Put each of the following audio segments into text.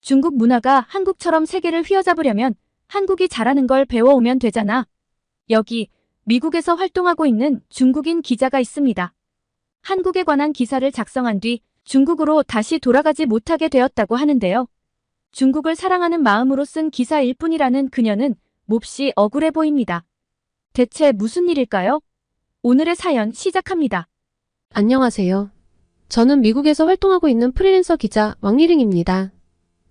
중국 문화가 한국처럼 세계를 휘어잡으려면 한국이 잘하는 걸 배워오면 되잖아. 여기 미국에서 활동하고 있는 중국인 기자가 있습니다. 한국에 관한 기사를 작성한 뒤 중국으로 다시 돌아가지 못하게 되었다고 하는데요. 중국을 사랑하는 마음으로 쓴 기사일 뿐이라는 그녀는 몹시 억울해 보입니다. 대체 무슨 일일까요? 오늘의 사연 시작합니다. 안녕하세요. 저는 미국에서 활동하고 있는 프리랜서 기자 왕리링입니다.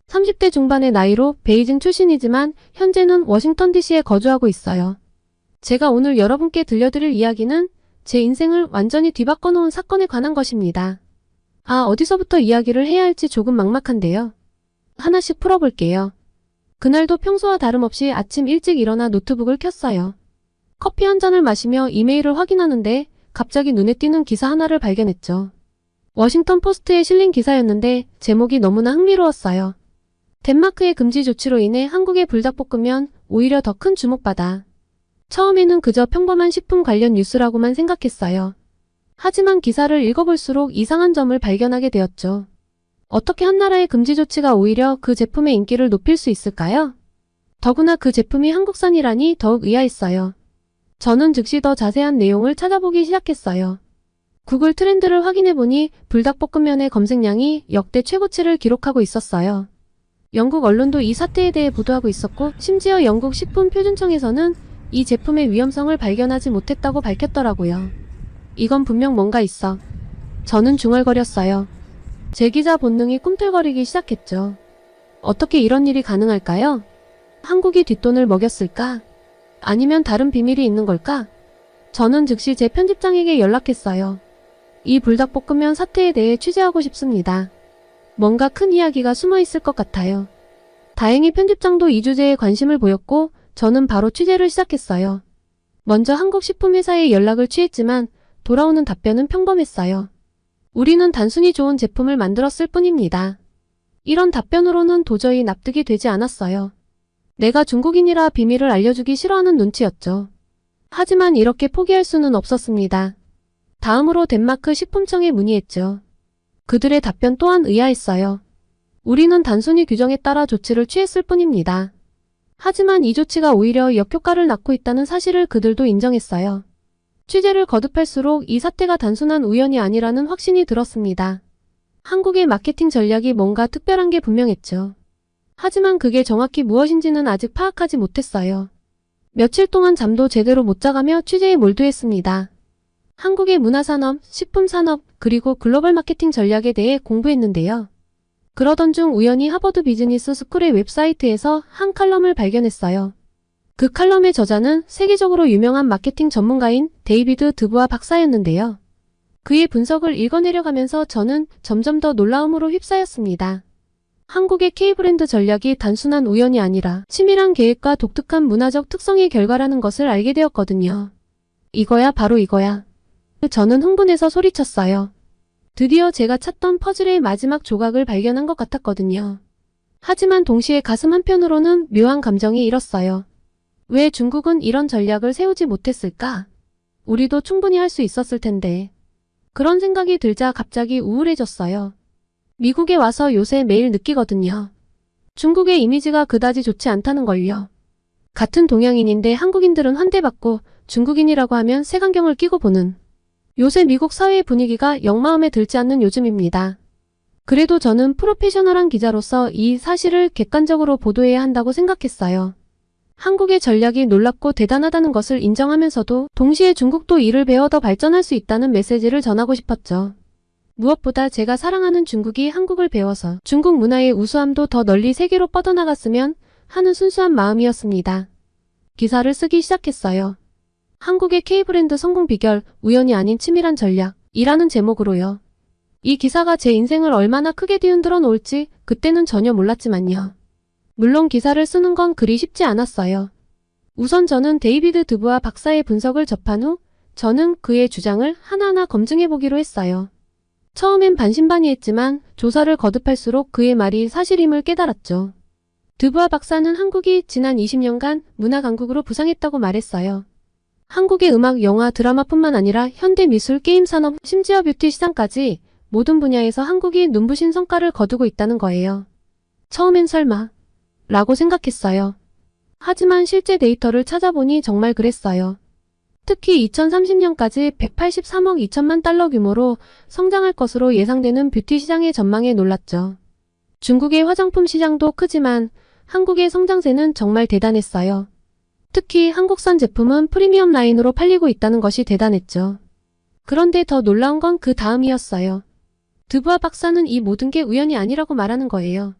30대 중반의 나이로 베이징 출신이지만 현재는 워싱턴 DC에 거주하고 있어요. 제가 오늘 여러분께 들려드릴 이야기는 제 인생을 완전히 뒤바꿔 놓은 사건에 관한 것입니다. 어디서부터 이야기를 해야 할지 조금 막막한데요. 하나씩 풀어볼게요. 그날도 평소와 다름없이 아침 일찍 일어나 노트북을 켰어요. 커피 한 잔을 마시며 이메일을 확인하는데 갑자기 눈에 띄는 기사 하나를 발견했죠. 워싱턴 포스트에 실린 기사였는데 제목이 너무나 흥미로웠어요. 덴마크의 금지 조치로 인해 한국의 불닭볶음면 오히려 더 큰 주목받아. 처음에는 그저 평범한 식품 관련 뉴스라고만 생각했어요. 하지만 기사를 읽어볼수록 이상한 점을 발견하게 되었죠. 어떻게 한 나라의 금지 조치가 오히려 그 제품의 인기를 높일 수 있을까요? 더구나 그 제품이 한국산이라니 더욱 의아했어요. 저는 즉시 더 자세한 내용을 찾아보기 시작했어요. 구글 트렌드를 확인해보니 불닭볶음면의 검색량이 역대 최고치를 기록하고 있었어요. 영국 언론도 이 사태에 대해 보도하고 있었고 심지어 영국 식품표준청에서는 이 제품의 위험성을 발견하지 못했다고 밝혔더라고요. 이건 분명 뭔가 있어. 저는 중얼거렸어요. 제 기자 본능이 꿈틀거리기 시작했죠. 어떻게 이런 일이 가능할까요? 한국이 뒷돈을 먹였을까? 아니면 다른 비밀이 있는 걸까? 저는 즉시 제 편집장에게 연락했어요. 이 불닭볶음면 사태에 대해 취재하고 싶습니다. 뭔가 큰 이야기가 숨어 있을 것 같아요. 다행히 편집장도 이 주제에 관심을 보였고 저는 바로 취재를 시작했어요. 먼저 한국 식품회사에 연락을 취했지만 돌아오는 답변은 평범했어요. 우리는 단순히 좋은 제품을 만들었을 뿐입니다. 이런 답변으로는 도저히 납득이 되지 않았어요. 내가 중국인이라 비밀을 알려주기 싫어하는 눈치였죠. 하지만 이렇게 포기할 수는 없었습니다. 다음으로 덴마크 식품청에 문의했죠. 그들의 답변 또한 의아했어요. 우리는 단순히 규정에 따라 조치를 취했을 뿐입니다. 하지만 이 조치가 오히려 역효과를 낳고 있다는 사실을 그들도 인정했어요. 취재를 거듭할수록 이 사태가 단순한 우연이 아니라는 확신이 들었습니다. 한국의 마케팅 전략이 뭔가 특별한 게 분명했죠. 하지만 그게 정확히 무엇인지는 아직 파악하지 못했어요. 며칠 동안 잠도 제대로 못 자가며 취재에 몰두했습니다. 한국의 문화산업, 식품산업, 그리고 글로벌 마케팅 전략에 대해 공부했는데요. 그러던 중 우연히 하버드 비즈니스 스쿨의 웹사이트에서 한 칼럼을 발견했어요. 그 칼럼의 저자는 세계적으로 유명한 마케팅 전문가인 데이비드 드부아 박사였는데요. 그의 분석을 읽어내려가면서 저는 점점 더 놀라움으로 휩싸였습니다. 한국의 K브랜드 전략이 단순한 우연이 아니라 치밀한 계획과 독특한 문화적 특성의 결과라는 것을 알게 되었거든요. 이거야, 바로 이거야. 저는 흥분해서 소리쳤어요. 드디어 제가 찾던 퍼즐의 마지막 조각을 발견한 것 같았거든요. 하지만 동시에 가슴 한편으로는 묘한 감정이 일었어요. 왜 중국은 이런 전략을 세우지 못했을까? 우리도 충분히 할 수 있었을 텐데. 그런 생각이 들자 갑자기 우울해졌어요. 미국에 와서 요새 매일 느끼거든요. 중국의 이미지가 그다지 좋지 않다는 걸요. 같은 동양인인데 한국인들은 환대받고 중국인이라고 하면 색안경을 끼고 보는. 요새 미국 사회의 분위기가 영 마음에 들지 않는 요즘입니다. 그래도 저는 프로페셔널한 기자로서 이 사실을 객관적으로 보도해야 한다고 생각했어요. 한국의 전략이 놀랍고 대단하다는 것을 인정하면서도 동시에 중국도 이를 배워 더 발전할 수 있다는 메시지를 전하고 싶었죠. 무엇보다 제가 사랑하는 중국이 한국을 배워서 중국 문화의 우수함도 더 널리 세계로 뻗어나갔으면 하는 순수한 마음이었습니다. 기사를 쓰기 시작했어요. 한국의 K브랜드 성공 비결, 우연이 아닌 치밀한 전략이라는 제목으로요. 이 기사가 제 인생을 얼마나 크게 뒤흔들어 놓을지 그때는 전혀 몰랐지만요. 물론 기사를 쓰는 건 그리 쉽지 않았어요. 우선 저는 데이비드 드부아 박사의 분석을 접한 후 저는 그의 주장을 하나하나 검증해보기로 했어요. 처음엔 반신반의했지만 조사를 거듭할수록 그의 말이 사실임을 깨달았죠. 드부아 박사는 한국이 지난 20년간 문화 강국으로 부상했다고 말했어요. 한국의 음악, 영화, 드라마뿐만 아니라 현대 미술, 게임 산업, 심지어 뷰티 시장까지 모든 분야에서 한국이 눈부신 성과를 거두고 있다는 거예요. 처음엔 설마 라고 생각했어요. 하지만 실제 데이터를 찾아보니 정말 그랬어요. 특히 2030년까지 183억 2천만 달러 규모로 성장할 것으로 예상되는 뷰티 시장의 전망에 놀랐죠. 중국의 화장품 시장도 크지만 한국의 성장세는 정말 대단했어요. 특히 한국산 제품은 프리미엄 라인으로 팔리고 있다는 것이 대단했죠. 그런데 더 놀라운 건 그 다음이었어요. 드부아 박사는 이 모든 게 우연이 아니라고 말하는 거예요.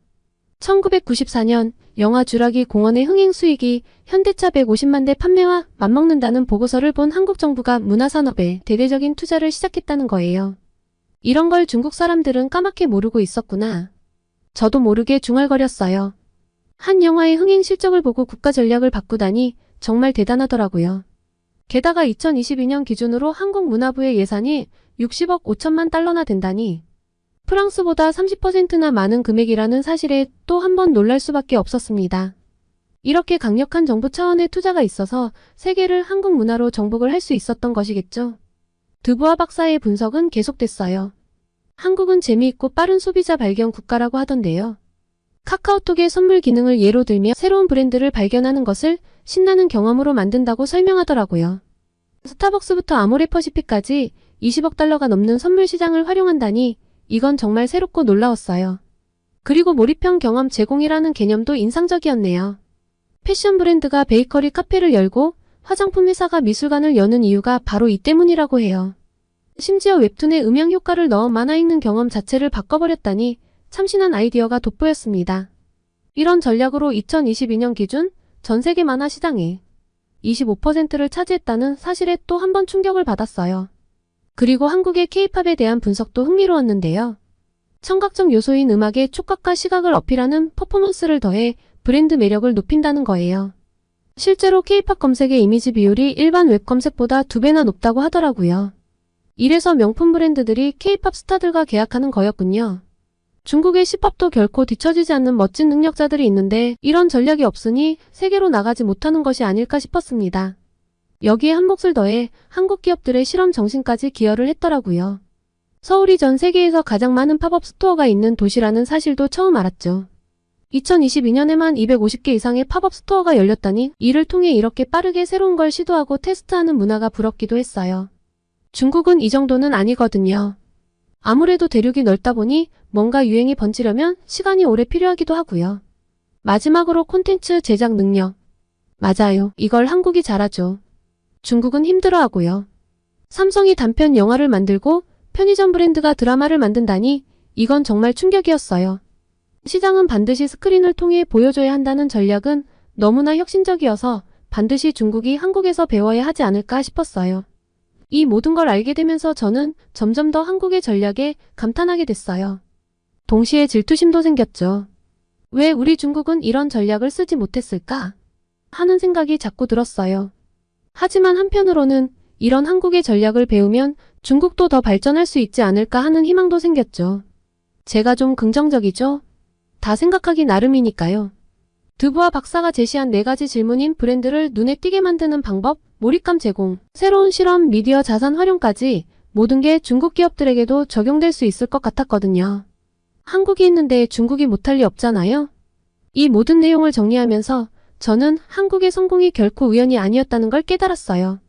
1994년 영화 쥬라기 공원의 흥행 수익이 현대차 150만 대 판매와 맞먹는다는 보고서를 본 한국 정부가 문화산업에 대대적인 투자를 시작했다는 거예요. 이런 걸 중국 사람들은 까맣게 모르고 있었구나. 저도 모르게 중얼거렸어요. 한 영화의 흥행 실적을 보고 국가 전략을 바꾸다니 정말 대단하더라고요. 게다가 2022년 기준으로 한국 문화부의 예산이 60억 5천만 달러나 된다니 프랑스보다 30%나 많은 금액이라는 사실에 또 한 번 놀랄 수밖에 없었습니다. 이렇게 강력한 정부 차원의 투자가 있어서 세계를 한국 문화로 정복을 할 수 있었던 것이겠죠. 드부아 박사의 분석은 계속됐어요. 한국은 재미있고 빠른 소비자 발견 국가라고 하던데요. 카카오톡의 선물 기능을 예로 들며 새로운 브랜드를 발견하는 것을 신나는 경험으로 만든다고 설명하더라고요. 스타벅스부터 아모레퍼시픽까지 20억 달러가 넘는 선물 시장을 활용한다니 이건 정말 새롭고 놀라웠어요. 그리고 몰입형 경험 제공이라는 개념도 인상적이었네요. 패션 브랜드가 베이커리 카페를 열고 화장품 회사가 미술관을 여는 이유가 바로 이 때문이라고 해요. 심지어 웹툰에 음향 효과를 넣어 만화 읽는 경험 자체를 바꿔버렸다니 참신한 아이디어가 돋보였습니다. 이런 전략으로 2022년 기준 전 세계 만화 시장의 25%를 차지했다는 사실에 또 한 번 충격을 받았어요. 그리고 한국의 K-팝에 대한 분석도 흥미로웠는데요. 청각적 요소인 음악에 촉각과 시각을 어필하는 퍼포먼스를 더해 브랜드 매력을 높인다는 거예요. 실제로 K-팝 검색의 이미지 비율이 일반 웹 검색보다 2배나 높다고 하더라고요. 이래서 명품 브랜드들이 K-팝 스타들과 계약하는 거였군요. 중국의 C팝도 결코 뒤처지지 않는 멋진 능력자들이 있는데 이런 전략이 없으니 세계로 나가지 못하는 것이 아닐까 싶었습니다. 여기에 한 몫을 더해 한국 기업들의 실험 정신까지 기여를 했더라고요. 서울이 전 세계에서 가장 많은 팝업 스토어가 있는 도시라는 사실도 처음 알았죠. 2022년에만 250개 이상의 팝업 스토어가 열렸다니 이를 통해 이렇게 빠르게 새로운 걸 시도하고 테스트하는 문화가 부럽기도 했어요. 중국은 이 정도는 아니거든요. 아무래도 대륙이 넓다 보니 뭔가 유행이 번지려면 시간이 오래 필요하기도 하고요. 마지막으로 콘텐츠 제작 능력. 맞아요. 이걸 한국이 잘하죠. 중국은 힘들어하고요. 삼성이 단편 영화를 만들고 편의점 브랜드가 드라마를 만든다니 이건 정말 충격이었어요. 시장은 반드시 스크린을 통해 보여줘야 한다는 전략은 너무나 혁신적이어서 반드시 중국이 한국에서 배워야 하지 않을까 싶었어요. 이 모든 걸 알게 되면서 저는 점점 더 한국의 전략에 감탄하게 됐어요. 동시에 질투심도 생겼죠. 왜 우리 중국은 이런 전략을 쓰지 못했을까? 하는 생각이 자꾸 들었어요. 하지만 한편으로는 이런 한국의 전략을 배우면 중국도 더 발전할 수 있지 않을까 하는 희망도 생겼죠. 제가 좀 긍정적이죠? 다 생각하기 나름이니까요. 드부아 박사가 제시한 4가지 질문인 브랜드를 눈에 띄게 만드는 방법, 몰입감 제공, 새로운 실험, 미디어 자산 활용까지 모든 게 중국 기업들에게도 적용될 수 있을 것 같았거든요. 한국이 있는데 중국이 못할 리 없잖아요. 이 모든 내용을 정리하면서 저는 한국의 성공이 결코 우연이 아니었다는 걸 깨달았어요.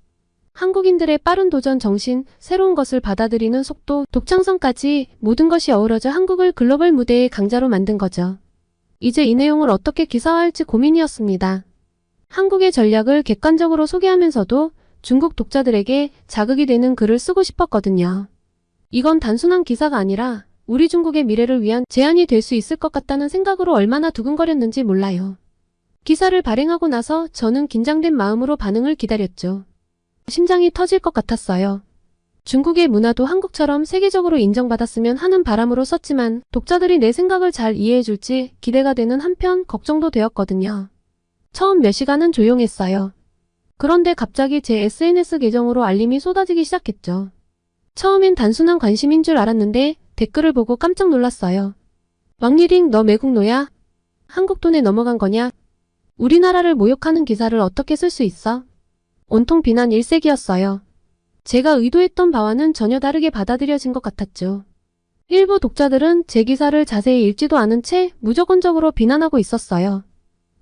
한국인들의 빠른 도전 정신, 새로운 것을 받아들이는 속도, 독창성까지 모든 것이 어우러져 한국을 글로벌 무대의 강자로 만든 거죠. 이제 이 내용을 어떻게 기사화할지 고민이었습니다. 한국의 전략을 객관적으로 소개하면서도 중국 독자들에게 자극이 되는 글을 쓰고 싶었거든요. 이건 단순한 기사가 아니라 우리 중국의 미래를 위한 제안이 될 수 있을 것 같다는 생각으로 얼마나 두근거렸는지 몰라요. 기사를 발행하고 나서 저는 긴장된 마음으로 반응을 기다렸죠. 심장이 터질 것 같았어요. 중국의 문화도 한국처럼 세계적으로 인정받았으면 하는 바람으로 썼지만 독자들이 내 생각을 잘 이해해줄지 기대가 되는 한편 걱정도 되었거든요. 처음 몇 시간은 조용했어요. 그런데 갑자기 제 SNS 계정으로 알림이 쏟아지기 시작했죠. 처음엔 단순한 관심인 줄 알았는데 댓글을 보고 깜짝 놀랐어요. 왕리링 너 매국노야? 한국 돈에 넘어간 거냐? 우리나라를 모욕하는 기사를 어떻게 쓸 수 있어? 온통 비난 일색이었어요. 제가 의도했던 바와는 전혀 다르게 받아들여진 것 같았죠. 일부 독자들은 제 기사를 자세히 읽지도 않은 채 무조건적으로 비난하고 있었어요.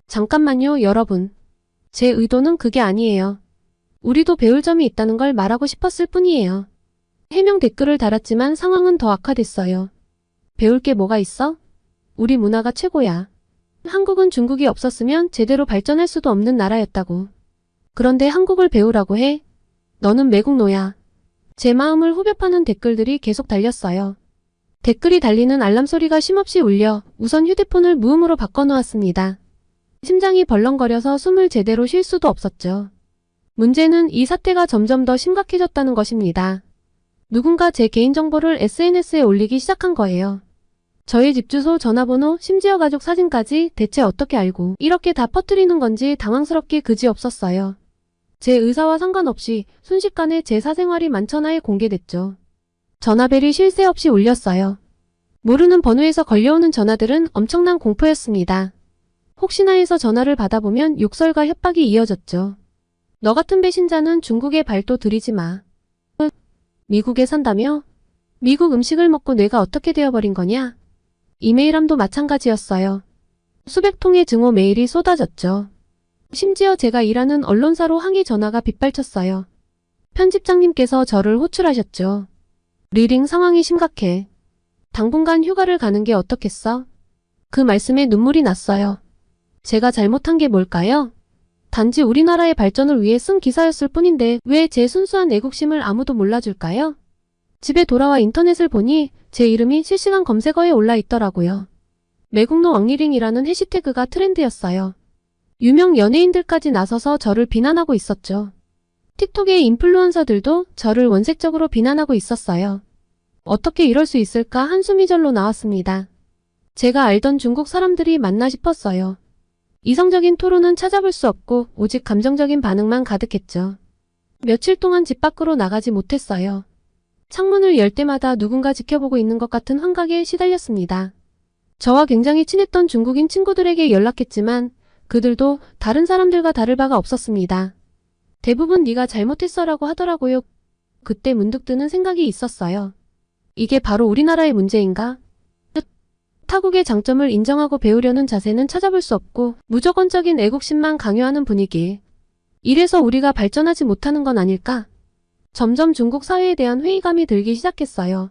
잠깐만요, 여러분. 제 의도는 그게 아니에요. 우리도 배울 점이 있다는 걸 말하고 싶었을 뿐이에요. 해명 댓글을 달았지만 상황은 더 악화됐어요. 배울 게 뭐가 있어? 우리 문화가 최고야. 한국은 중국이 없었으면 제대로 발전할 수도 없는 나라였다고. 그런데 한국을 배우라고 해? 너는 매국노야. 제 마음을 후벼파는 댓글들이 계속 달렸어요. 댓글이 달리는 알람 소리가 쉼없이 울려 우선 휴대폰을 무음으로 바꿔놓았습니다. 심장이 벌렁거려서 숨을 제대로 쉴 수도 없었죠. 문제는 이 사태가 점점 더 심각해졌다는 것입니다. 누군가 제 개인정보를 SNS에 올리기 시작한 거예요. 저의 집 주소, 전화번호, 심지어 가족 사진까지 대체 어떻게 알고 이렇게 다 퍼뜨리는 건지 당황스럽기 그지없었어요. 제 의사와 상관없이 순식간에 제 사생활이 만천하에 공개됐죠. 전화벨이 쉴 새 없이 울렸어요. 모르는 번호에서 걸려오는 전화들은 엄청난 공포였습니다. 혹시나 해서 전화를 받아보면 욕설과 협박이 이어졌죠. 너 같은 배신자는 중국에 발도 들이지 마. 미국에 산다며? 미국 음식을 먹고 뇌가 어떻게 되어버린 거냐? 이메일함도 마찬가지였어요. 수백 통의 증오 메일이 쏟아졌죠. 심지어 제가 일하는 언론사로 항의 전화가 빗발쳤어요. 편집장님께서 저를 호출하셨죠. 리링, 상황이 심각해. 당분간 휴가를 가는 게 어떻겠어? 그 말씀에 눈물이 났어요. 제가 잘못한 게 뭘까요? 단지 우리나라의 발전을 위해 쓴 기사였을 뿐인데 왜 제 순수한 애국심을 아무도 몰라줄까요? 집에 돌아와 인터넷을 보니 제 이름이 실시간 검색어에 올라 있더라고요. 매국노 왕리링이라는 해시태그가 트렌드였어요. 유명 연예인들까지 나서서 저를 비난하고 있었죠. 틱톡의 인플루언서들도 저를 원색적으로 비난하고 있었어요. 어떻게 이럴 수 있을까 한숨이 절로 나왔습니다. 제가 알던 중국 사람들이 맞나 싶었어요. 이성적인 토론은 찾아볼 수 없고 오직 감정적인 반응만 가득했죠. 며칠 동안 집 밖으로 나가지 못했어요. 창문을 열 때마다 누군가 지켜보고 있는 것 같은 환각에 시달렸습니다. 저와 굉장히 친했던 중국인 친구들에게 연락했지만 그들도 다른 사람들과 다를 바가 없었습니다. 대부분 네가 잘못했어라고 하더라고요. 그때 문득 드는 생각이 있었어요. 이게 바로 우리나라의 문제인가? 타국의 장점을 인정하고 배우려는 자세는 찾아볼 수 없고 무조건적인 애국심만 강요하는 분위기. 이래서 우리가 발전하지 못하는 건 아닐까? 점점 중국 사회에 대한 회의감이 들기 시작했어요.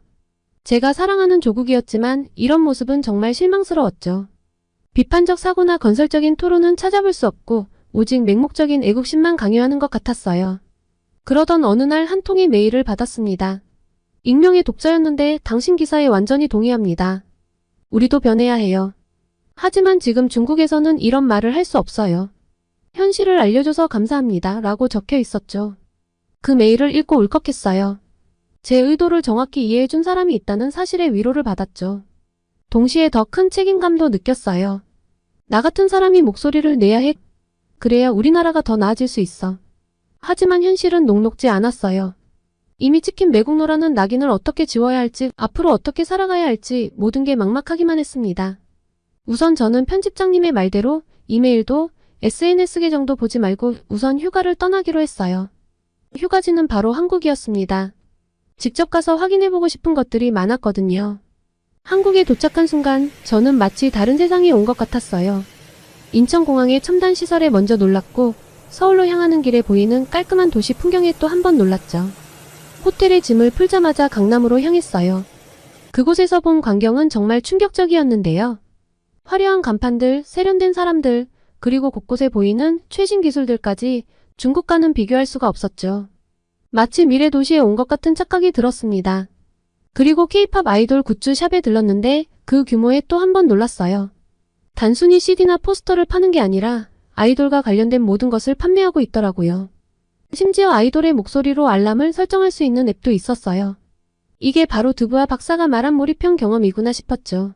제가 사랑하는 조국이었지만 이런 모습은 정말 실망스러웠죠. 비판적 사고나 건설적인 토론은 찾아볼 수 없고 오직 맹목적인 애국심만 강요하는 것 같았어요. 그러던 어느 날 한 통의 메일을 받았습니다. 익명의 독자였는데 당신 기사에 완전히 동의합니다. 우리도 변해야 해요. 하지만 지금 중국에서는 이런 말을 할 수 없어요. 현실을 알려줘서 감사합니다. 라고 적혀 있었죠. 그 메일을 읽고 울컥했어요. 제 의도를 정확히 이해해준 사람이 있다는 사실에 위로를 받았죠. 동시에 더 큰 책임감도 느꼈어요. 나 같은 사람이 목소리를 내야 해. 그래야 우리나라가 더 나아질 수 있어. 하지만 현실은 녹록지 않았어요. 이미 찍힌 매국노라는 낙인을 어떻게 지워야 할지, 앞으로 어떻게 살아가야 할지 모든 게 막막하기만 했습니다. 우선 저는 편집장님의 말대로 이메일도 SNS 계정도 보지 말고 우선 휴가를 떠나기로 했어요. 휴가지는 바로 한국이었습니다. 직접 가서 확인해보고 싶은 것들이 많았거든요. 한국에 도착한 순간 저는 마치 다른 세상에 온 것 같았어요. 인천공항의 첨단 시설에 먼저 놀랐고 서울로 향하는 길에 보이는 깔끔한 도시 풍경에 또 한 번 놀랐죠. 호텔에 짐을 풀자마자 강남으로 향했어요. 그곳에서 본 광경은 정말 충격적이었는데요. 화려한 간판들, 세련된 사람들, 그리고 곳곳에 보이는 최신 기술들까지 중국과는 비교할 수가 없었죠. 마치 미래 도시에 온 것 같은 착각이 들었습니다. 그리고 K-팝 아이돌 굿즈 샵에 들렀는데 그 규모에 또 한 번 놀랐어요. 단순히 CD나 포스터를 파는 게 아니라 아이돌과 관련된 모든 것을 판매하고 있더라고요. 심지어 아이돌의 목소리로 알람을 설정할 수 있는 앱도 있었어요. 이게 바로 두부와 박사가 말한 몰입형 경험이구나 싶었죠.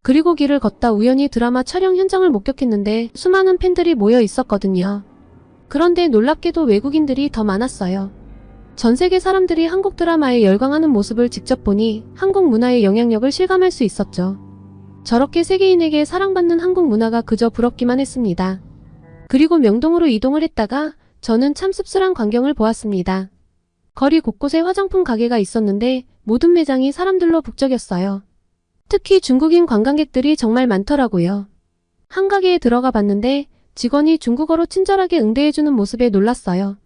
그리고 길을 걷다 우연히 드라마 촬영 현장을 목격했는데 수많은 팬들이 모여 있었거든요. 그런데 놀랍게도 외국인들이 더 많았어요. 전 세계 사람들이 한국 드라마에 열광하는 모습을 직접 보니 한국 문화의 영향력을 실감할 수 있었죠. 저렇게 세계인에게 사랑받는 한국 문화가 그저 부럽기만 했습니다. 그리고 명동으로 이동을 했다가 저는 참 씁쓸한 광경을 보았습니다. 거리 곳곳에 화장품 가게가 있었는데 모든 매장이 사람들로 북적였어요. 특히 중국인 관광객들이 정말 많더라고요. 한 가게에 들어가 봤는데 직원이 중국어로 친절하게 응대해주는 모습에 놀랐어요.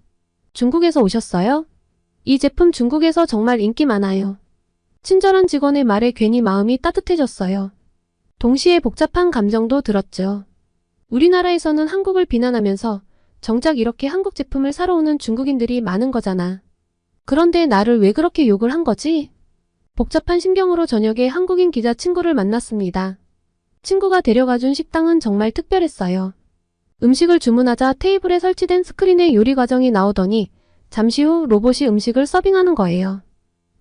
중국에서 오셨어요? 이 제품 중국에서 정말 인기 많아요. 친절한 직원의 말에 괜히 마음이 따뜻해졌어요. 동시에 복잡한 감정도 들었죠. 우리나라에서는 한국을 비난하면서 정작 이렇게 한국 제품을 사러 오는 중국인들이 많은 거잖아. 그런데 나를 왜 그렇게 욕을 한 거지? 복잡한 심경으로 저녁에 한국인 기자 친구를 만났습니다. 친구가 데려가준 식당은 정말 특별했어요. 음식을 주문하자 테이블에 설치된 스크린에 요리 과정이 나오더니 잠시 후 로봇이 음식을 서빙하는 거예요.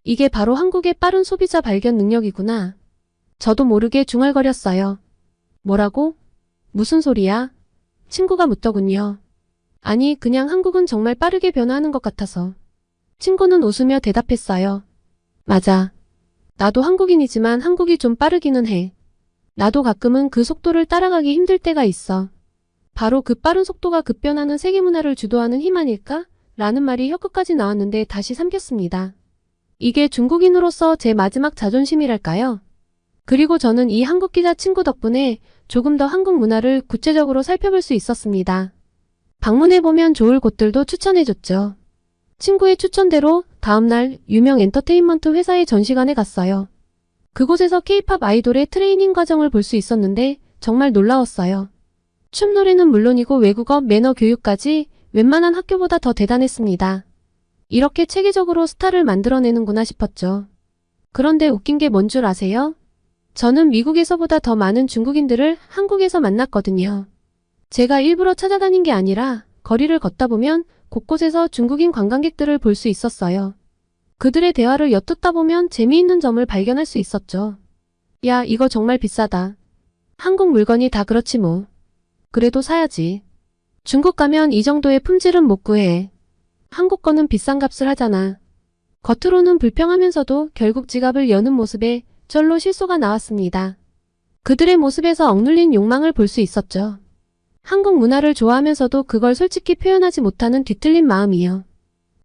이게 바로 한국의 빠른 소비자 발견 능력이구나. 저도 모르게 중얼거렸어요. 뭐라고? 무슨 소리야? 친구가 묻더군요. 아니, 그냥 한국은 정말 빠르게 변화하는 것 같아서. 친구는 웃으며 대답했어요. 맞아. 나도 한국인이지만 한국이 좀 빠르기는 해. 나도 가끔은 그 속도를 따라가기 힘들 때가 있어. 바로 그 빠른 속도가 급변하는 세계 문화를 주도하는 힘 아닐까? 라는 말이 혀끝까지 나왔는데 다시 삼켰습니다. 이게 중국인으로서 제 마지막 자존심이랄까요? 그리고 저는 이 한국 기자 친구 덕분에 조금 더 한국 문화를 구체적으로 살펴볼 수 있었습니다. 방문해보면 좋을 곳들도 추천해줬죠. 친구의 추천대로 다음날 유명 엔터테인먼트 회사의 전시관에 갔어요. 그곳에서 K-팝 아이돌의 트레이닝 과정을 볼 수 있었는데 정말 놀라웠어요. 춤 노래는 물론이고 외국어 매너 교육까지 웬만한 학교보다 더 대단했습니다. 이렇게 체계적으로 스타를 만들어내는구나 싶었죠. 그런데 웃긴 게 뭔 줄 아세요? 저는 미국에서보다 더 많은 중국인들을 한국에서 만났거든요. 제가 일부러 찾아다닌 게 아니라 거리를 걷다 보면 곳곳에서 중국인 관광객들을 볼 수 있었어요. 그들의 대화를 엿듣다 보면 재미있는 점을 발견할 수 있었죠. 야, 이거 정말 비싸다. 한국 물건이 다 그렇지 뭐. 그래도 사야지. 중국 가면 이 정도의 품질은 못 구해. 한국 거는 비싼 값을 하잖아. 겉으로는 불평하면서도 결국 지갑을 여는 모습에 절로 실소가 나왔습니다. 그들의 모습에서 억눌린 욕망을 볼 수 있었죠. 한국 문화를 좋아하면서도 그걸 솔직히 표현하지 못하는 뒤틀린 마음이요.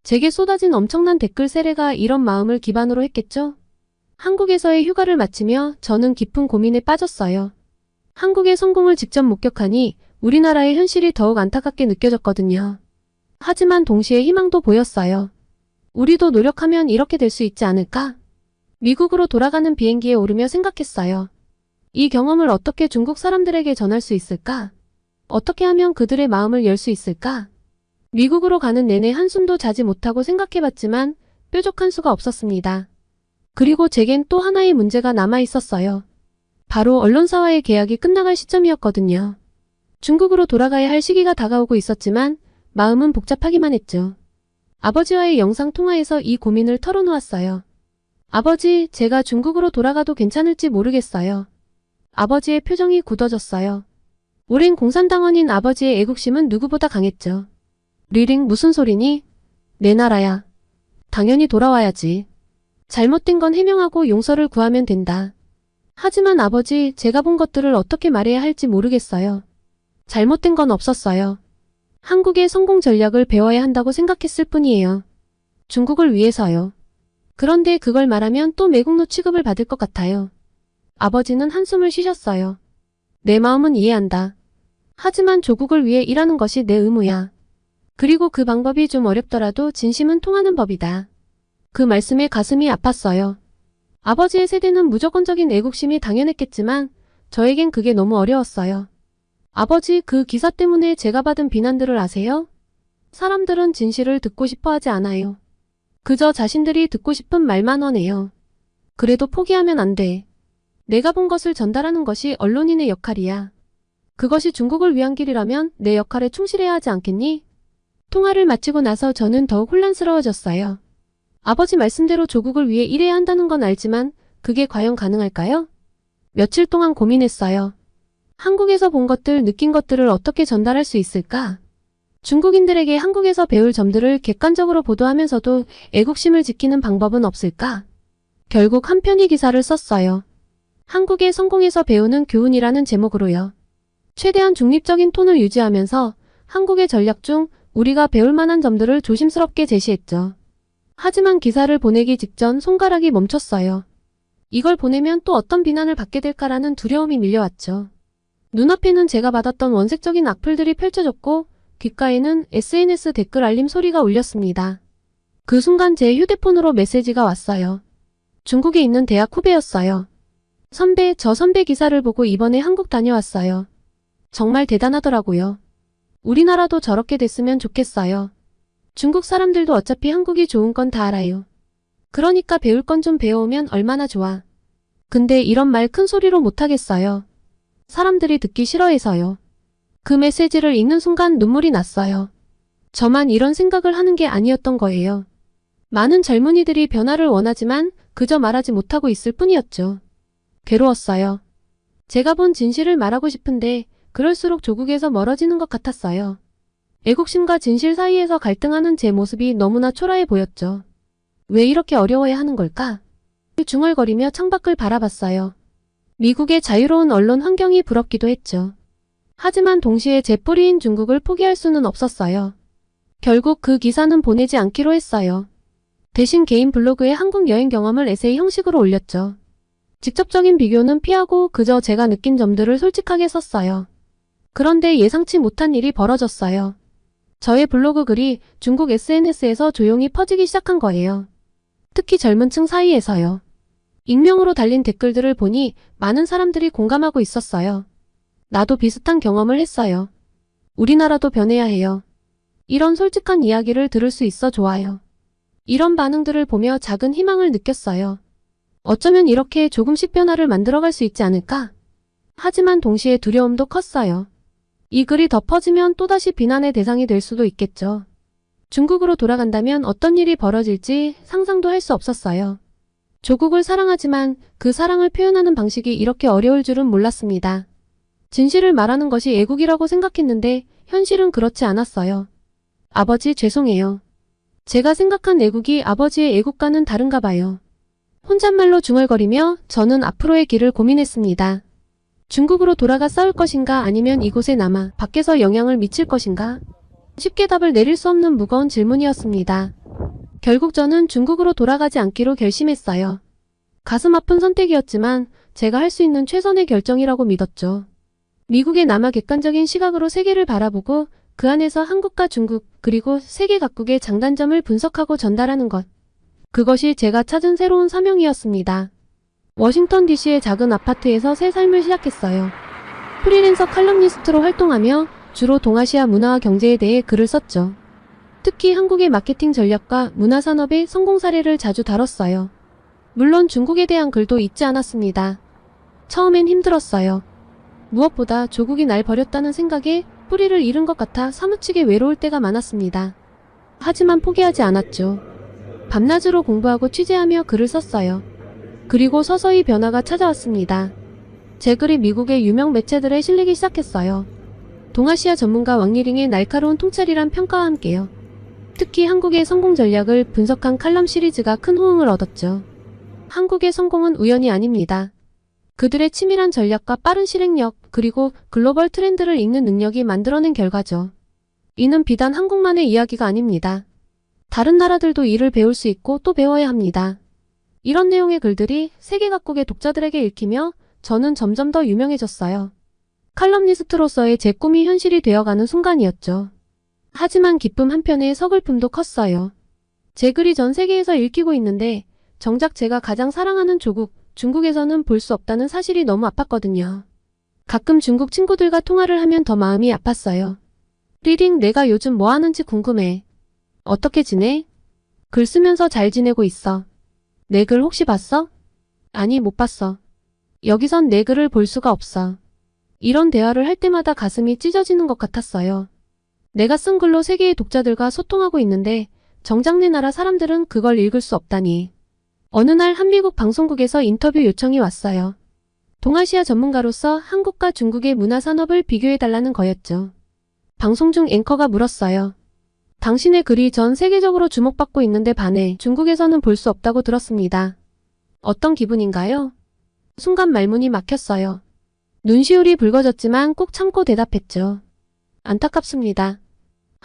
제게 쏟아진 엄청난 댓글 세례가 이런 마음을 기반으로 했겠죠? 한국에서의 휴가를 마치며 저는 깊은 고민에 빠졌어요. 한국의 성공을 직접 목격하니 우리나라의 현실이 더욱 안타깝게 느껴졌거든요. 하지만 동시에 희망도 보였어요. 우리도 노력하면 이렇게 될 수 있지 않을까? 미국으로 돌아가는 비행기에 오르며 생각했어요. 이 경험을 어떻게 중국 사람들에게 전할 수 있을까? 어떻게 하면 그들의 마음을 열 수 있을까? 미국으로 가는 내내 한숨도 자지 못하고 생각해봤지만 뾰족한 수가 없었습니다. 그리고 제겐 또 하나의 문제가 남아 있었어요. 바로 언론사와의 계약이 끝나갈 시점이었거든요. 중국으로 돌아가야 할 시기가 다가오고 있었지만 마음은 복잡하기만 했죠. 아버지와의 영상통화에서 이 고민을 털어놓았어요. 아버지, 제가 중국으로 돌아가도 괜찮을지 모르겠어요. 아버지의 표정이 굳어졌어요. 오랜 공산당원인 아버지의 애국심은 누구보다 강했죠. 리링, 무슨 소리니? 내 나라야. 당연히 돌아와야지. 잘못된 건 해명하고 용서를 구하면 된다. 하지만 아버지, 제가 본 것들을 어떻게 말해야 할지 모르겠어요. 잘못된 건 없었어요. 한국의 성공 전략을 배워야 한다고 생각했을 뿐이에요. 중국을 위해서요. 그런데 그걸 말하면 또 매국노 취급을 받을 것 같아요. 아버지는 한숨을 쉬셨어요. 내 마음은 이해한다. 하지만 조국을 위해 일하는 것이 내 의무야. 그리고 그 방법이 좀 어렵더라도 진심은 통하는 법이다. 그 말씀에 가슴이 아팠어요. 아버지의 세대는 무조건적인 애국심이 당연했겠지만 저에겐 그게 너무 어려웠어요. 아버지, 그 기사 때문에 제가 받은 비난들을 아세요? 사람들은 진실을 듣고 싶어 하지 않아요. 그저 자신들이 듣고 싶은 말만 원해요. 그래도 포기하면 안 돼. 내가 본 것을 전달하는 것이 언론인의 역할이야. 그것이 중국을 위한 길이라면 내 역할에 충실해야 하지 않겠니? 통화를 마치고 나서 저는 더욱 혼란스러워졌어요. 아버지 말씀대로 조국을 위해 일해야 한다는 건 알지만 그게 과연 가능할까요? 며칠 동안 고민했어요. 한국에서 본 것들, 느낀 것들을 어떻게 전달할 수 있을까? 중국인들에게 한국에서 배울 점들을 객관적으로 보도하면서도 애국심을 지키는 방법은 없을까? 결국 한 편의 기사를 썼어요. 한국의 성공에서 배우는 교훈이라는 제목으로요. 최대한 중립적인 톤을 유지하면서 한국의 전략 중 우리가 배울 만한 점들을 조심스럽게 제시했죠. 하지만 기사를 보내기 직전 손가락이 멈췄어요. 이걸 보내면 또 어떤 비난을 받게 될까라는 두려움이 밀려왔죠. 눈앞에는 제가 받았던 원색적인 악플들이 펼쳐졌고 귓가에는 SNS 댓글 알림 소리가 울렸습니다. 그 순간 제 휴대폰으로 메시지가 왔어요. 중국에 있는 대학 후배였어요. 선배, 저 선배 기사를 보고 이번에 한국 다녀왔어요. 정말 대단하더라고요. 우리나라도 저렇게 됐으면 좋겠어요. 중국 사람들도 어차피 한국이 좋은 건 다 알아요. 그러니까 배울 건 좀 배워오면 얼마나 좋아. 근데 이런 말 큰 소리로 못하겠어요. 사람들이 듣기 싫어해서요. 그 메시지를 읽는 순간 눈물이 났어요. 저만 이런 생각을 하는 게 아니었던 거예요. 많은 젊은이들이 변화를 원하지만 그저 말하지 못하고 있을 뿐이었죠. 괴로웠어요. 제가 본 진실을 말하고 싶은데 그럴수록 조국에서 멀어지는 것 같았어요. 애국심과 진실 사이에서 갈등하는 제 모습이 너무나 초라해 보였죠. 왜 이렇게 어려워야 하는 걸까? 중얼거리며 창밖을 바라봤어요. 미국의 자유로운 언론 환경이 부럽기도 했죠. 하지만 동시에 제 뿌리인 중국을 포기할 수는 없었어요. 결국 그 기사는 보내지 않기로 했어요. 대신 개인 블로그에 한국 여행 경험을 에세이 형식으로 올렸죠. 직접적인 비교는 피하고 그저 제가 느낀 점들을 솔직하게 썼어요. 그런데 예상치 못한 일이 벌어졌어요. 저의 블로그 글이 중국 SNS에서 조용히 퍼지기 시작한 거예요. 특히 젊은 층 사이에서요. 익명으로 달린 댓글들을 보니 많은 사람들이 공감하고 있었어요. 나도 비슷한 경험을 했어요. 우리나라도 변해야 해요. 이런 솔직한 이야기를 들을 수 있어 좋아요. 이런 반응들을 보며 작은 희망을 느꼈어요. 어쩌면 이렇게 조금씩 변화를 만들어갈 수 있지 않을까? 하지만 동시에 두려움도 컸어요. 이 글이 더 퍼지면 또다시 비난의 대상이 될 수도 있겠죠. 중국으로 돌아간다면 어떤 일이 벌어질지 상상도 할 수 없었어요. 조국을 사랑하지만 그 사랑을 표현하는 방식이 이렇게 어려울 줄은 몰랐습니다. 진실을 말하는 것이 애국이라고 생각했는데 현실은 그렇지 않았어요. 아버지 죄송해요. 제가 생각한 애국이 아버지의 애국과는 다른가 봐요. 혼잣말로 중얼거리며 저는 앞으로의 길을 고민했습니다. 중국으로 돌아가 싸울 것인가 아니면 이곳에 남아 밖에서 영향을 미칠 것인가? 쉽게 답을 내릴 수 없는 무거운 질문이었습니다. 결국 저는 중국으로 돌아가지 않기로 결심했어요. 가슴 아픈 선택이었지만 제가 할 수 있는 최선의 결정이라고 믿었죠. 미국에 남아 객관적인 시각으로 세계를 바라보고 그 안에서 한국과 중국 그리고 세계 각국의 장단점을 분석하고 전달하는 것. 그것이 제가 찾은 새로운 사명이었습니다. 워싱턴 DC의 작은 아파트에서 새 삶을 시작했어요. 프리랜서 칼럼니스트로 활동하며 주로 동아시아 문화와 경제에 대해 글을 썼죠. 특히 한국의 마케팅 전략과 문화산업의 성공 사례를 자주 다뤘어요. 물론 중국에 대한 글도 잊지 않았습니다. 처음엔 힘들었어요. 무엇보다 조국이 날 버렸다는 생각에 뿌리를 잃은 것 같아 사무치게 외로울 때가 많았습니다. 하지만 포기하지 않았죠. 밤낮으로 공부하고 취재하며 글을 썼어요. 그리고 서서히 변화가 찾아왔습니다. 제 글이 미국의 유명 매체들에 실리기 시작했어요. 동아시아 전문가 왕리링의 날카로운 통찰이란 평가와 함께요. 특히 한국의 성공 전략을 분석한 칼럼 시리즈가 큰 호응을 얻었죠. 한국의 성공은 우연이 아닙니다. 그들의 치밀한 전략과 빠른 실행력, 그리고 글로벌 트렌드를 읽는 능력이 만들어낸 결과죠. 이는 비단 한국만의 이야기가 아닙니다. 다른 나라들도 이를 배울 수 있고 또 배워야 합니다. 이런 내용의 글들이 세계 각국의 독자들에게 읽히며 저는 점점 더 유명해졌어요. 칼럼니스트로서의 제 꿈이 현실이 되어가는 순간이었죠. 하지만 기쁨 한편에 서글픔도 컸어요. 제 글이 전 세계에서 읽히고 있는데 정작 제가 가장 사랑하는 조국, 중국에서는 볼 수 없다는 사실이 너무 아팠거든요. 가끔 중국 친구들과 통화를 하면 더 마음이 아팠어요. 리링, 내가 요즘 뭐 하는지 궁금해. 어떻게 지내? 글 쓰면서 잘 지내고 있어. 내 글 혹시 봤어? 아니, 못 봤어. 여기선 내 글을 볼 수가 없어. 이런 대화를 할 때마다 가슴이 찢어지는 것 같았어요. 내가 쓴 글로 세계의 독자들과 소통하고 있는데 정작 내 나라 사람들은 그걸 읽을 수 없다니. 어느 날 한미국 방송국에서 인터뷰 요청이 왔어요. 동아시아 전문가로서 한국과 중국의 문화산업을 비교해달라는 거였죠. 방송 중 앵커가 물었어요. 당신의 글이 전 세계적으로 주목받고 있는데 반해 중국에서는 볼 수 없다고 들었습니다. 어떤 기분인가요? 순간 말문이 막혔어요. 눈시울이 붉어졌지만 꼭 참고 대답했죠. 안타깝습니다.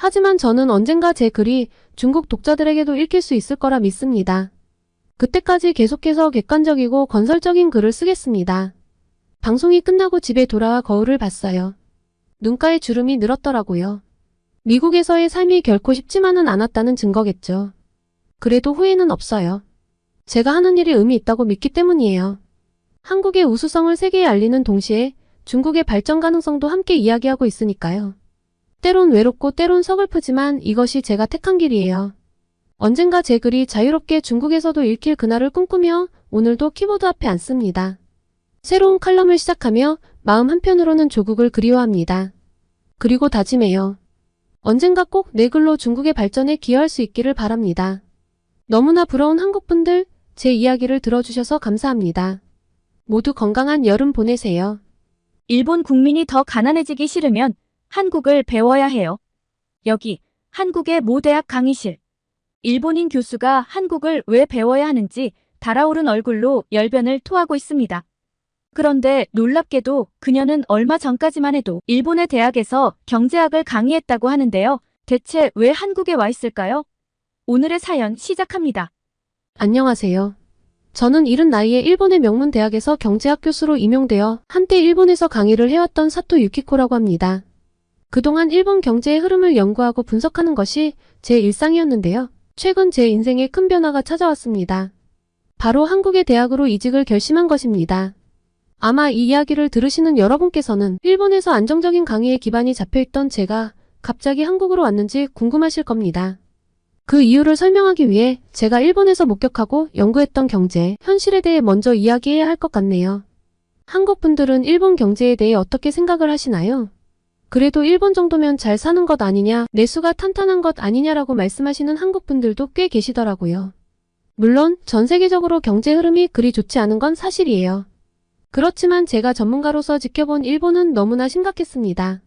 하지만 저는 언젠가 제 글이 중국 독자들에게도 읽힐 수 있을 거라 믿습니다. 그때까지 계속해서 객관적이고 건설적인 글을 쓰겠습니다. 방송이 끝나고 집에 돌아와 거울을 봤어요. 눈가에 주름이 늘었더라고요. 미국에서의 삶이 결코 쉽지만은 않았다는 증거겠죠. 그래도 후회는 없어요. 제가 하는 일이 의미 있다고 믿기 때문이에요. 한국의 우수성을 세계에 알리는 동시에 중국의 발전 가능성도 함께 이야기하고 있으니까요. 때론 외롭고 때론 서글프지만 이것이 제가 택한 길이에요. 언젠가 제 글이 자유롭게 중국에서도 읽힐 그날을 꿈꾸며 오늘도 키보드 앞에 앉습니다. 새로운 칼럼을 시작하며 마음 한편으로는 조국을 그리워합니다. 그리고 다짐해요. 언젠가 꼭 내 글로 중국의 발전에 기여할 수 있기를 바랍니다. 너무나 부러운 한국분들, 제 이야기를 들어주셔서 감사합니다. 모두 건강한 여름 보내세요. 일본 국민이 더 가난해지기 싫으면 한국을 배워야 해요. 여기 한국의 모 대학 강의실. 일본인 교수가 한국을 왜 배워야 하는지 달아오른 얼굴로 열변을 토하고 있습니다. 그런데 놀랍게도 그녀는 얼마 전까지만 해도 일본의 대학에서 경제학을 강의했다고 하는데요. 대체 왜 한국에 와 있을까요? 오늘의 사연 시작합니다. 안녕하세요. 저는 이른 나이에 일본의 명문 대학에서 경제학 교수로 임용되어 한때 일본에서 강의를 해왔던 사토 유키코라고 합니다. 그동안 일본 경제의 흐름을 연구하고 분석하는 것이 제 일상이었는데요. 최근 제 인생에 큰 변화가 찾아왔습니다. 바로 한국의 대학으로 이직을 결심한 것입니다. 아마 이 이야기를 들으시는 여러분께서는 일본에서 안정적인 강의에 기반이 잡혀있던 제가 갑자기 한국으로 왔는지 궁금하실 겁니다. 그 이유를 설명하기 위해 제가 일본에서 목격하고 연구했던 경제, 현실에 대해 먼저 이야기해야 할 것 같네요. 한국 분들은 일본 경제에 대해 어떻게 생각을 하시나요? 그래도 일본 정도면 잘 사는 것 아니냐, 내수가 탄탄한 것 아니냐라고 말씀하시는 한국 분들도 꽤 계시더라고요. 물론 전 세계적으로 경제 흐름이 그리 좋지 않은 건 사실이에요. 그렇지만 제가 전문가로서 지켜본 일본은 너무나 심각했습니다.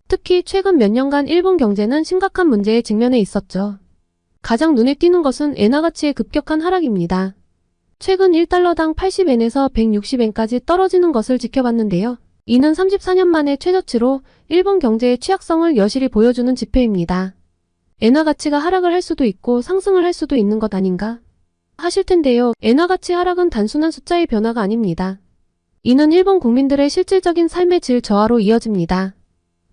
특히 최근 몇 년간 일본 경제는 심각한 문제에 직면해 있었죠. 가장 눈에 띄는 것은 엔화 가치의 급격한 하락입니다. 최근 1달러당 80엔에서 160엔까지 떨어지는 것을 지켜봤는데요. 이는 34년 만에 최저치로 일본 경제의 취약성을 여실히 보여주는 지표입니다. 엔화 가치가 하락을 할 수도 있고 상승을 할 수도 있는 것 아닌가 하실 텐데요. 엔화 가치 하락은 단순한 숫자의 변화가 아닙니다. 이는 일본 국민들의 실질적인 삶의 질 저하로 이어집니다.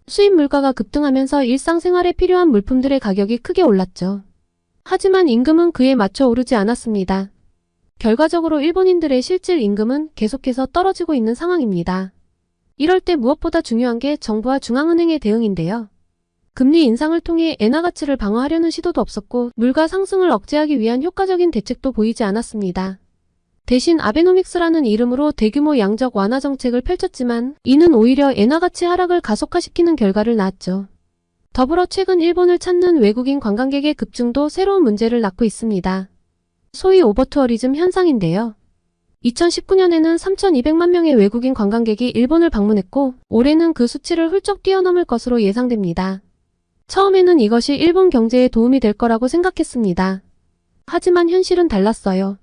수입 물가가 급등하면서 일상생활에 필요한 물품들의 가격이 크게 올랐죠. 하지만 임금은 그에 맞춰 오르지 않았습니다. 결과적으로 일본인들의 실질 임금은 계속해서 떨어지고 있는 상황입니다. 이럴 때 무엇보다 중요한 게 정부와 중앙은행의 대응인데요. 금리 인상을 통해 엔화 가치를 방어하려는 시도도 없었고 물가 상승을 억제하기 위한 효과적인 대책도 보이지 않았습니다. 대신 아베노믹스라는 이름으로 대규모 양적 완화 정책을 펼쳤지만 이는 오히려 엔화 가치 하락을 가속화시키는 결과를 낳았죠. 더불어 최근 일본을 찾는 외국인 관광객의 급증도 새로운 문제를 낳고 있습니다. 소위 오버투어리즘 현상인데요. 2019년에는 3,200만 명의 외국인 관광객이 일본을 방문했고 올해는 그 수치를 훌쩍 뛰어넘을 것으로 예상됩니다. 처음에는 이것이 일본 경제에 도움이 될 거라고 생각했습니다. 하지만 현실은 달랐어요.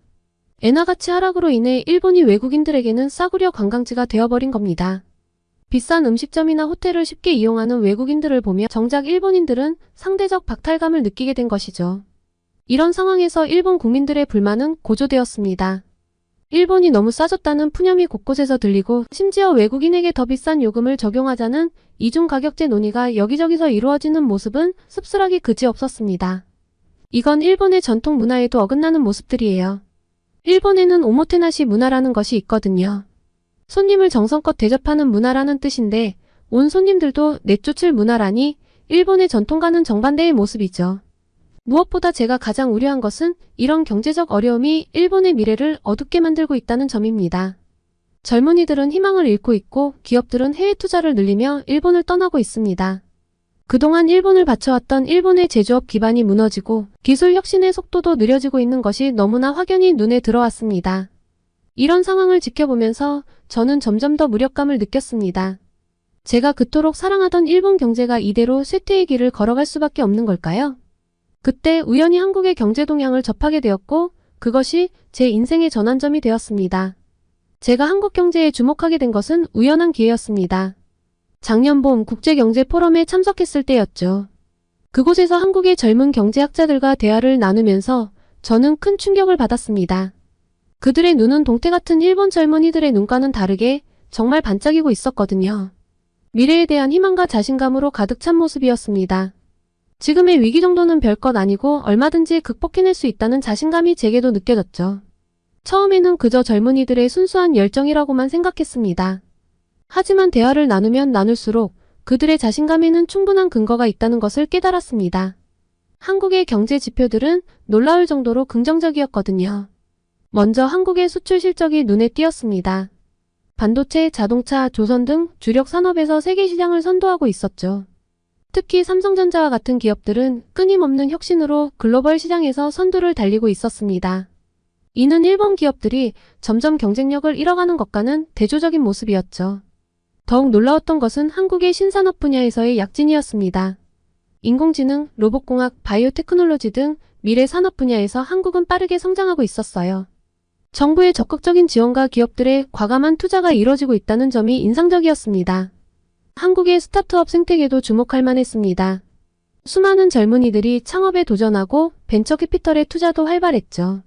엔화 가치 하락으로 인해 일본이 외국인들에게는 싸구려 관광지가 되어버린 겁니다. 비싼 음식점이나 호텔을 쉽게 이용하는 외국인들을 보며 정작 일본인들은 상대적 박탈감을 느끼게 된 것이죠. 이런 상황에서 일본 국민들의 불만은 고조되었습니다. 일본이 너무 싸졌다는 푸념이 곳곳에서 들리고 심지어 외국인에게 더 비싼 요금을 적용하자는 이중 가격제 논의가 여기저기서 이루어지는 모습은 씁쓸하기 그지없었습니다. 이건 일본의 전통 문화에도 어긋나는 모습들이에요. 일본에는 오모테나시 문화라는 것이 있거든요. 손님을 정성껏 대접하는 문화라는 뜻인데 온 손님들도 내쫓을 문화라니 일본의 전통과는 정반대의 모습이죠. 무엇보다 제가 가장 우려한 것은 이런 경제적 어려움이 일본의 미래를 어둡게 만들고 있다는 점입니다. 젊은이들은 희망을 잃고 있고 기업들은 해외 투자를 늘리며 일본을 떠나고 있습니다. 그동안 일본을 바쳐왔던 일본의 제조업 기반이 무너지고 기술 혁신의 속도도 느려지고 있는 것이 너무나 확연히 눈에 들어왔습니다. 이런 상황을 지켜보면서 저는 점점 더 무력감을 느꼈습니다. 제가 그토록 사랑하던 일본 경제가 이대로 쇠퇴의 길을 걸어갈 수밖에 없는 걸까요? 그때 우연히 한국의 경제 동향을 접하게 되었고 그것이 제 인생의 전환점이 되었습니다. 제가 한국 경제에 주목하게 된 것은 우연한 기회였습니다. 작년 봄 국제경제포럼에 참석했을 때였죠. 그곳에서 한국의 젊은 경제학자들과 대화를 나누면서 저는 큰 충격을 받았습니다. 그들의 눈은 동태 같은 일본 젊은이들의 눈과는 다르게 정말 반짝이고 있었거든요. 미래에 대한 희망과 자신감으로 가득 찬 모습이었습니다. 지금의 위기 정도는 별것 아니고 얼마든지 극복해낼 수 있다는 자신감이 제게도 느껴졌죠. 처음에는 그저 젊은이들의 순수한 열정이라고만 생각했습니다. 하지만 대화를 나누면 나눌수록 그들의 자신감에는 충분한 근거가 있다는 것을 깨달았습니다. 한국의 경제 지표들은 놀라울 정도로 긍정적이었거든요. 먼저 한국의 수출 실적이 눈에 띄었습니다. 반도체, 자동차, 조선 등 주력 산업에서 세계 시장을 선도하고 있었죠. 특히 삼성전자와 같은 기업들은 끊임없는 혁신으로 글로벌 시장에서 선두를 달리고 있었습니다. 이는 일본 기업들이 점점 경쟁력을 잃어가는 것과는 대조적인 모습이었죠. 더욱 놀라웠던 것은 한국의 신산업 분야에서의 약진이었습니다. 인공지능, 로봇공학, 바이오테크놀로지 등 미래 산업 분야에서 한국은 빠르게 성장하고 있었어요. 정부의 적극적인 지원과 기업들의 과감한 투자가 이뤄지고 있다는 점이 인상적이었습니다. 한국의 스타트업 생태계도 주목할 만했습니다. 수많은 젊은이들이 창업에 도전하고 벤처 캐피털의 투자도 활발했죠.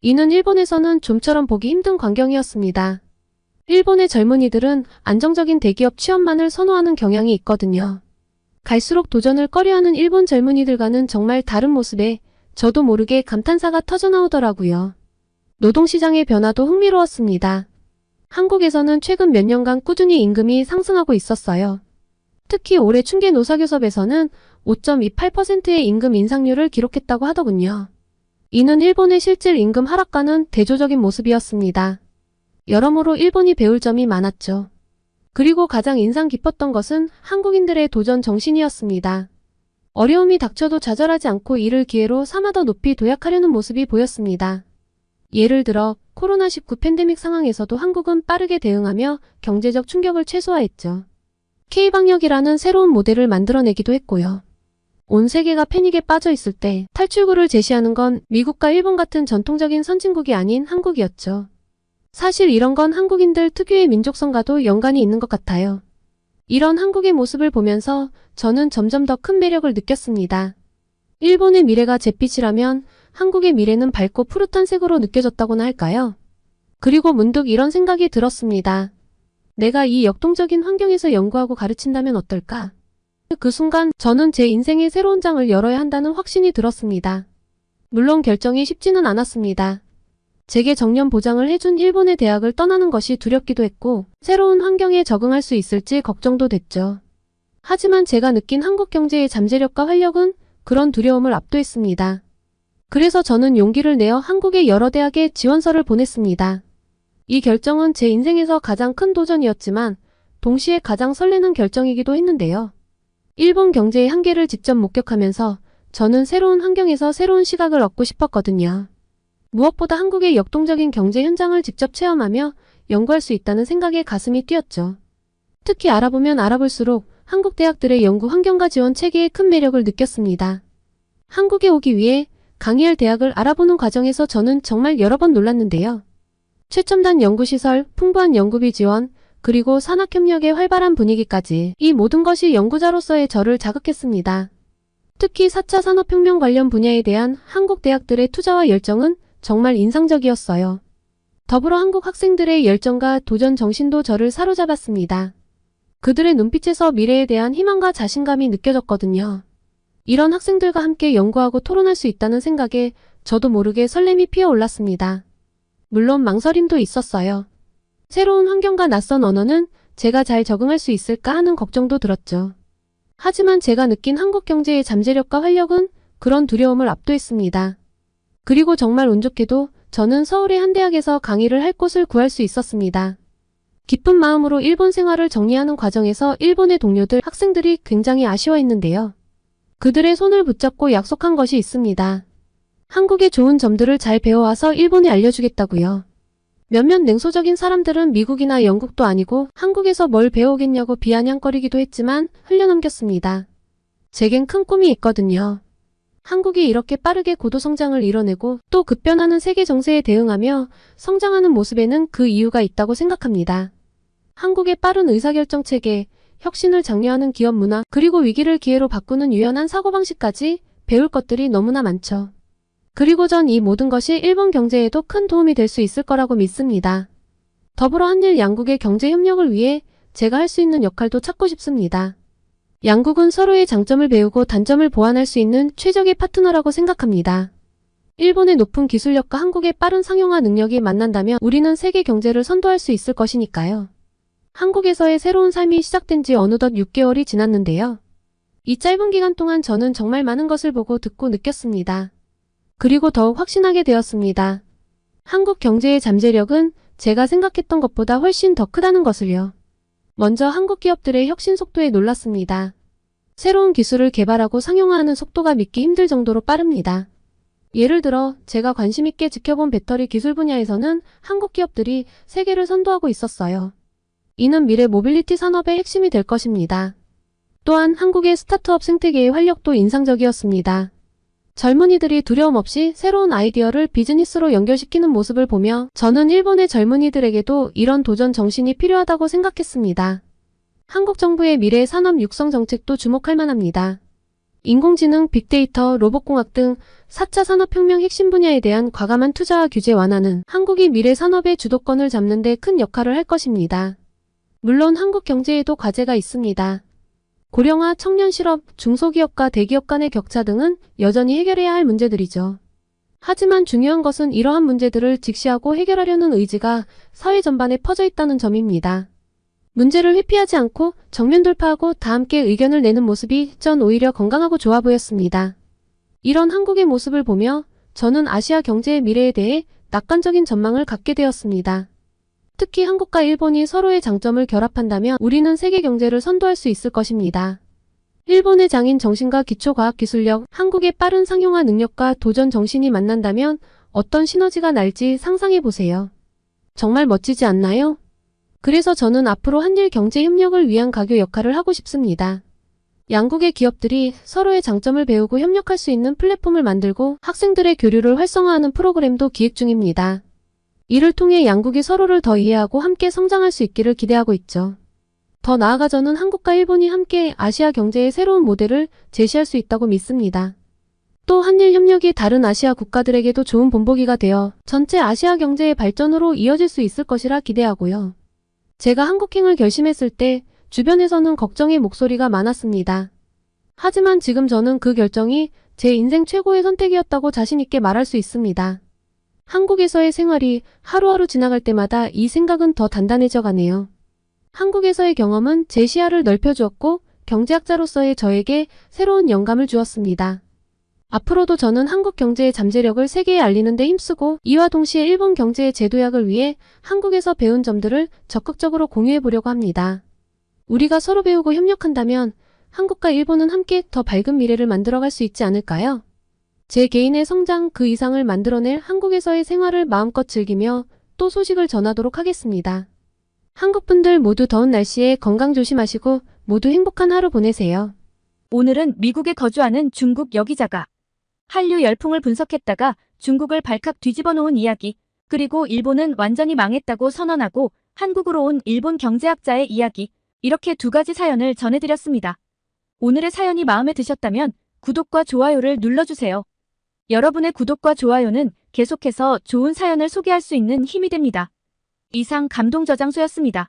이는 일본에서는 좀처럼 보기 힘든 광경이었습니다. 일본의 젊은이들은 안정적인 대기업 취업만을 선호하는 경향이 있거든요. 갈수록 도전을 꺼려하는 일본 젊은이들과는 정말 다른 모습에 저도 모르게 감탄사가 터져나오더라고요. 노동시장의 변화도 흥미로웠습니다. 한국에서는 최근 몇 년간 꾸준히 임금이 상승하고 있었어요. 특히 올해 충계 노사교섭에서는 5.28%의 임금 인상률을 기록했다고 하더군요. 이는 일본의 실질 임금 하락과는 대조적인 모습이었습니다. 여러모로 일본이 배울 점이 많았죠. 그리고 가장 인상 깊었던 것은 한국인들의 도전 정신이었습니다. 어려움이 닥쳐도 좌절하지 않고 이를 기회로 삼아 더 높이 도약하려는 모습이 보였습니다. 예를 들어 코로나19 팬데믹 상황에서도 한국은 빠르게 대응하며 경제적 충격을 최소화했죠. K방역이라는 새로운 모델을 만들어내기도 했고요. 온 세계가 패닉에 빠져 있을 때 탈출구를 제시하는 건 미국과 일본 같은 전통적인 선진국이 아닌 한국이었죠. 사실 이런 건 한국인들 특유의 민족성과도 연관이 있는 것 같아요. 이런 한국의 모습을 보면서 저는 점점 더 큰 매력을 느꼈습니다. 일본의 미래가 잿빛이라면 한국의 미래는 밝고 푸릇한 색으로 느껴졌다고나 할까요? 그리고 문득 이런 생각이 들었습니다. 내가 이 역동적인 환경에서 연구하고 가르친다면 어떨까? 그 순간 저는 제 인생의 새로운 장을 열어야 한다는 확신이 들었습니다. 물론 결정이 쉽지는 않았습니다. 제게 정년 보장을 해준 일본의 대학을 떠나는 것이 두렵기도 했고 새로운 환경에 적응할 수 있을지 걱정도 됐죠. 하지만 제가 느낀 한국 경제의 잠재력과 활력은 그런 두려움을 압도했습니다. 그래서 저는 용기를 내어 한국의 여러 대학에 지원서를 보냈습니다. 이 결정은 제 인생에서 가장 큰 도전이었지만 동시에 가장 설레는 결정이기도 했는데요. 일본 경제의 한계를 직접 목격하면서 저는 새로운 환경에서 새로운 시각을 얻고 싶었거든요. 무엇보다 한국의 역동적인 경제 현장을 직접 체험하며 연구할 수 있다는 생각에 가슴이 뛰었죠. 특히 알아보면 알아볼수록 한국 대학들의 연구 환경과 지원 체계에 큰 매력을 느꼈습니다. 한국에 오기 위해 강의할 대학을 알아보는 과정에서 저는 정말 여러 번 놀랐는데요. 최첨단 연구시설, 풍부한 연구비 지원, 그리고 산학협력의 활발한 분위기까지 이 모든 것이 연구자로서의 저를 자극했습니다. 특히 4차 산업혁명 관련 분야에 대한 한국 대학들의 투자와 열정은 정말 인상적이었어요. 더불어 한국 학생들의 열정과 도전 정신도 저를 사로잡았습니다. 그들의 눈빛에서 미래에 대한 희망과 자신감이 느껴졌거든요. 이런 학생들과 함께 연구하고 토론할 수 있다는 생각에 저도 모르게 설렘이 피어올랐습니다. 물론 망설임도 있었어요. 새로운 환경과 낯선 언어는 제가 잘 적응할 수 있을까 하는 걱정도 들었죠. 하지만 제가 느낀 한국 경제의 잠재력과 활력은 그런 두려움을 압도했습니다. 그리고 정말 운 좋게도 저는 서울의 한 대학에서 강의를 할 곳을 구할 수 있었습니다. 기쁜 마음으로 일본 생활을 정리하는 과정에서 일본의 동료들, 학생들이 굉장히 아쉬워했는데요. 그들의 손을 붙잡고 약속한 것이 있습니다. 한국의 좋은 점들을 잘 배워와서 일본에 알려주겠다고요. 몇몇 냉소적인 사람들은 미국이나 영국도 아니고 한국에서 뭘 배우겠냐고 비아냥거리기도 했지만 흘려넘겼습니다. 제겐 큰 꿈이 있거든요. 한국이 이렇게 빠르게 고도 성장을 이뤄내고 또 급변하는 세계 정세에 대응하며 성장하는 모습에는 그 이유가 있다고 생각합니다. 한국의 빠른 의사결정 체계, 혁신을 장려하는 기업 문화, 그리고 위기를 기회로 바꾸는 유연한 사고방식까지 배울 것들이 너무나 많죠. 그리고 전 이 모든 것이 일본 경제에도 큰 도움이 될 수 있을 거라고 믿습니다. 더불어 한일 양국의 경제 협력을 위해 제가 할 수 있는 역할도 찾고 싶습니다. 양국은 서로의 장점을 배우고 단점을 보완할 수 있는 최적의 파트너라고 생각합니다. 일본의 높은 기술력과 한국의 빠른 상용화 능력이 만난다면 우리는 세계 경제를 선도할 수 있을 것이니까요. 한국에서의 새로운 삶이 시작된 지 어느덧 6개월이 지났는데요. 이 짧은 기간 동안 저는 정말 많은 것을 보고 듣고 느꼈습니다. 그리고 더욱 확신하게 되었습니다. 한국 경제의 잠재력은 제가 생각했던 것보다 훨씬 더 크다는 것을요. 먼저 한국 기업들의 혁신 속도에 놀랐습니다. 새로운 기술을 개발하고 상용화하는 속도가 믿기 힘들 정도로 빠릅니다. 예를 들어 제가 관심 있게 지켜본 배터리 기술 분야에서는 한국 기업들이 세계를 선도하고 있었어요. 이는 미래 모빌리티 산업의 핵심이 될 것입니다. 또한 한국의 스타트업 생태계의 활력도 인상적이었습니다. 젊은이들이 두려움 없이 새로운 아이디어를 비즈니스로 연결시키는 모습을 보며 저는 일본의 젊은이들에게도 이런 도전 정신이 필요하다고 생각했습니다. 한국 정부의 미래 산업 육성 정책도 주목할 만합니다. 인공지능, 빅데이터, 로봇공학 등 4차 산업혁명 핵심 분야에 대한 과감한 투자와 규제 완화는 한국이 미래 산업의 주도권을 잡는 데 큰 역할을 할 것입니다. 물론 한국 경제에도 과제가 있습니다. 고령화, 청년 실업, 중소기업과 대기업 간의 격차 등은 여전히 해결해야 할 문제들이죠. 하지만 중요한 것은 이러한 문제들을 직시하고 해결하려는 의지가 사회 전반에 퍼져 있다는 점입니다. 문제를 회피하지 않고 정면 돌파하고 다 함께 의견을 내는 모습이 전 오히려 건강하고 좋아 보였습니다. 이런 한국의 모습을 보며 저는 아시아 경제의 미래에 대해 낙관적인 전망을 갖게 되었습니다. 특히 한국과 일본이 서로의 장점을 결합한다면 우리는 세계 경제를 선도할 수 있을 것입니다. 일본의 장인 정신과 기초과학기술력, 한국의 빠른 상용화 능력과 도전 정신이 만난다면 어떤 시너지가 날지 상상해보세요. 정말 멋지지 않나요? 그래서 저는 앞으로 한일 경제 협력을 위한 가교 역할을 하고 싶습니다. 양국의 기업들이 서로의 장점을 배우고 협력할 수 있는 플랫폼을 만들고 학생들의 교류를 활성화하는 프로그램도 기획 중입니다. 이를 통해 양국이 서로를 더 이해하고 함께 성장할 수 있기를 기대하고 있죠. 더 나아가 저는 한국과 일본이 함께 아시아 경제의 새로운 모델을 제시할 수 있다고 믿습니다. 또 한일 협력이 다른 아시아 국가들에게도 좋은 본보기가 되어 전체 아시아 경제의 발전으로 이어질 수 있을 것이라 기대하고요. 제가 한국행을 결심했을 때 주변에서는 걱정의 목소리가 많았습니다. 하지만 지금 저는 그 결정이 제 인생 최고의 선택이었다고 자신 있게 말할 수 있습니다. 한국에서의 생활이 하루하루 지나갈 때마다 이 생각은 더 단단해져 가네요. 한국에서의 경험은 제 시야를 넓혀주었고 경제학자로서의 저에게 새로운 영감을 주었습니다. 앞으로도 저는 한국 경제의 잠재력을 세계에 알리는 데 힘쓰고 이와 동시에 일본 경제의 재도약을 위해 한국에서 배운 점들을 적극적으로 공유해 보려고 합니다. 우리가 서로 배우고 협력한다면 한국과 일본은 함께 더 밝은 미래를 만들어갈 수 있지 않을까요? 제 개인의 성장 그 이상을 만들어낼 한국에서의 생활을 마음껏 즐기며 또 소식을 전하도록 하겠습니다. 한국분들 모두 더운 날씨에 건강 조심하시고 모두 행복한 하루 보내세요. 오늘은 미국에 거주하는 중국 여기자가 한류 열풍을 분석했다가 중국을 발칵 뒤집어 놓은 이야기, 그리고 일본은 완전히 망했다고 선언하고 한국으로 온 일본 경제학자의 이야기, 이렇게 두 가지 사연을 전해드렸습니다. 오늘의 사연이 마음에 드셨다면 구독과 좋아요를 눌러주세요. 여러분의 구독과 좋아요는 계속해서 좋은 사연을 소개할 수 있는 힘이 됩니다. 이상 감동저장소였습니다.